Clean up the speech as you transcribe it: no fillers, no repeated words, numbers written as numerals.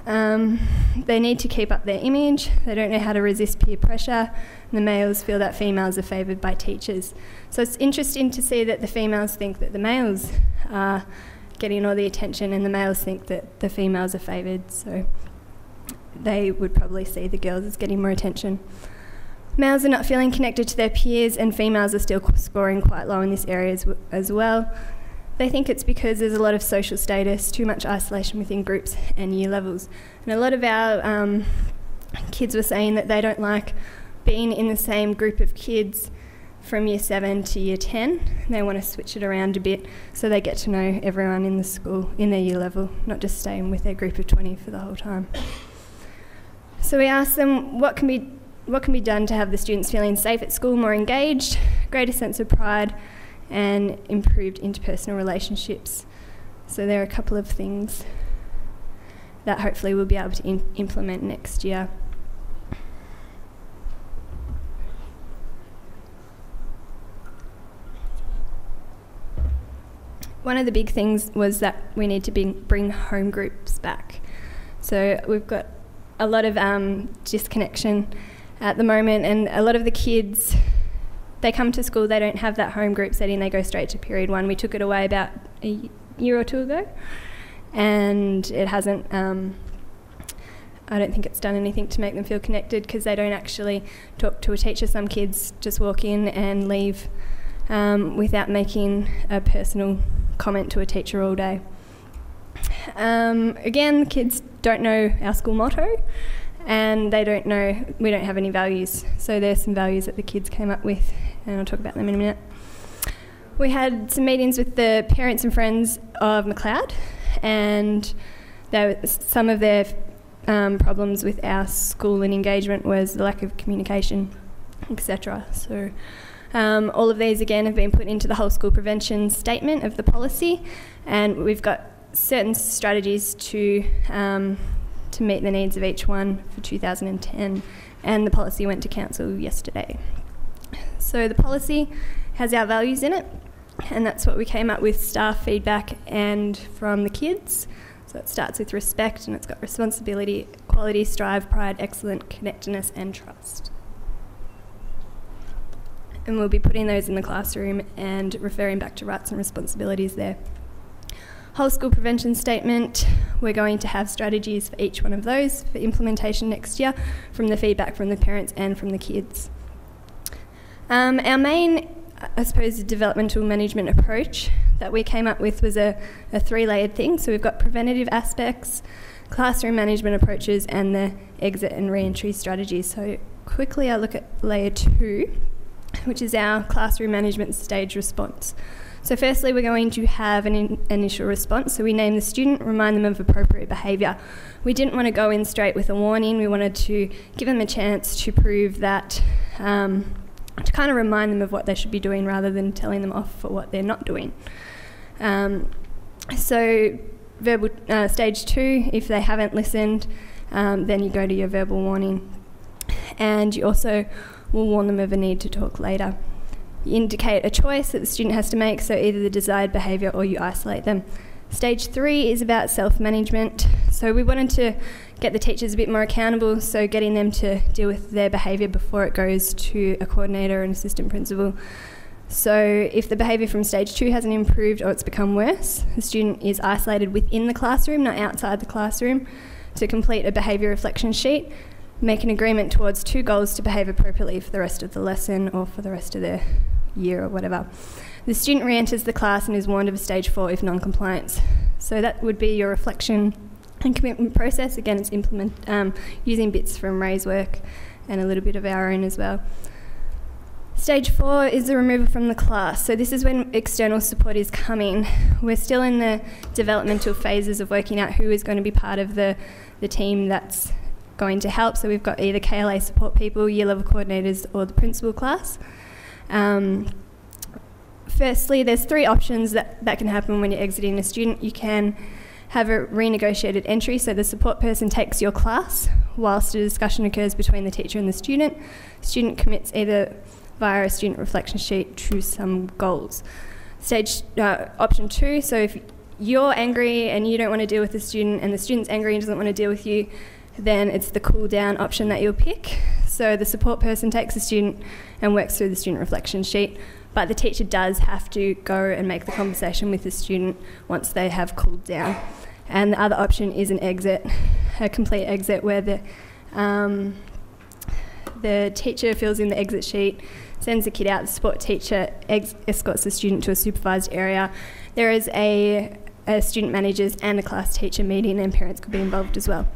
They need to keep up their image, they don't know how to resist peer pressure, and the males feel that females are favoured by teachers. So it's interesting to see that the females think that the males are getting all the attention and the males think that the females are favoured, so they would probably see the girls as getting more attention. Males are not feeling connected to their peers and females are still scoring quite low in this area as well. They think it's because there's a lot of social status, too much isolation within groups and year levels. And a lot of our kids were saying that they don't like being in the same group of kids from year 7 to year 10. They want to switch it around a bit so they get to know everyone in the school, in their year level, not just staying with their group of 20 for the whole time. So we asked them what can be done to have the students feeling safe at school, more engaged, greater sense of pride, and improved interpersonal relationships. So there are a couple of things that hopefully we'll be able to implement next year. One of the big things was that we need to bring home groups back. So we've got a lot of disconnection at the moment, and a lot of the kids, they come to school, they don't have that home group setting, they go straight to period 1. We took it away about a year or two ago, and it hasn't, I don't think it's done anything to make them feel connected because they don't actually talk to a teacher. Some kids just walk in and leave without making a personal comment to a teacher all day. Again, the kids don't know our school motto, and we don't have any values. So there's some values that the kids came up with, and I'll talk about them in a minute. We had some meetings with the parents and friends of Macleod, and some of their problems with our school and engagement was the lack of communication, etc. So all of these again have been put into the whole school prevention statement of the policy, and we've got certain strategies to meet the needs of each one for 2010, and the policy went to council yesterday. So the policy has our values in it, and that's what we came up with, staff feedback and from the kids. So it starts with respect, and it's got responsibility, equality, strive, pride, excellent, connectedness and trust. And we'll be putting those in the classroom and referring back to rights and responsibilities there. Whole school prevention statement, we're going to have strategies for each one of those for implementation next year from the feedback from the parents and from the kids. Our main, I suppose, developmental management approach that we came up with was a 3-layered thing. So we've got preventative aspects, classroom management approaches, and the exit and re-entry strategies. So quickly I'll look at layer 2, which is our classroom management stage response. So firstly, we're going to have an initial response. So we name the student, remind them of appropriate behaviour. We didn't want to go in straight with a warning. We wanted to give them a chance to prove that, to kind of remind them of what they should be doing rather than telling them off for what they're not doing. So verbal stage 2, if they haven't listened, then you go to your verbal warning. And you also will warn them of a need to talk later. You indicate a choice that the student has to make, so either the desired behaviour or you isolate them. Stage 3 is about self-management. So we wanted to get the teachers a bit more accountable, so getting them to deal with their behaviour before it goes to a coordinator or an assistant principal. So if the behaviour from stage 2 hasn't improved or it's become worse, the student is isolated within the classroom, not outside the classroom, to complete a behaviour reflection sheet, make an agreement towards 2 goals to behave appropriately for the rest of the lesson or for the rest of the year or whatever. The student re-enters the class and is warned of a stage 4 if non-compliance. So that would be your reflection and commitment process. Again, it's using bits from Ray's work and a little bit of our own as well. Stage 4 is the removal from the class. So this is when external support is coming. We're still in the developmental phases of working out who is going to be part of the team that's going to help. So we've got either KLA support people, year level coordinators, or the principal class. Firstly, there's 3 options that can happen when you're exiting a student. You can have a renegotiated entry, so the support person takes your class whilst a discussion occurs between the teacher and the student. Student commits either via a student reflection sheet to some goals. Option 2, so if you're angry and you don't want to deal with the student, and the student's angry and doesn't want to deal with you, then it's the cool down option that you'll pick. So the support person takes the student and works through the student reflection sheet, but the teacher does have to go and make the conversation with the student once they have cooled down. And the other option is an exit, a complete exit, where the teacher fills in the exit sheet, sends the kid out, the support teacher escorts the student to a supervised area. There is a student managers and a class teacher meeting, and parents could be involved as well.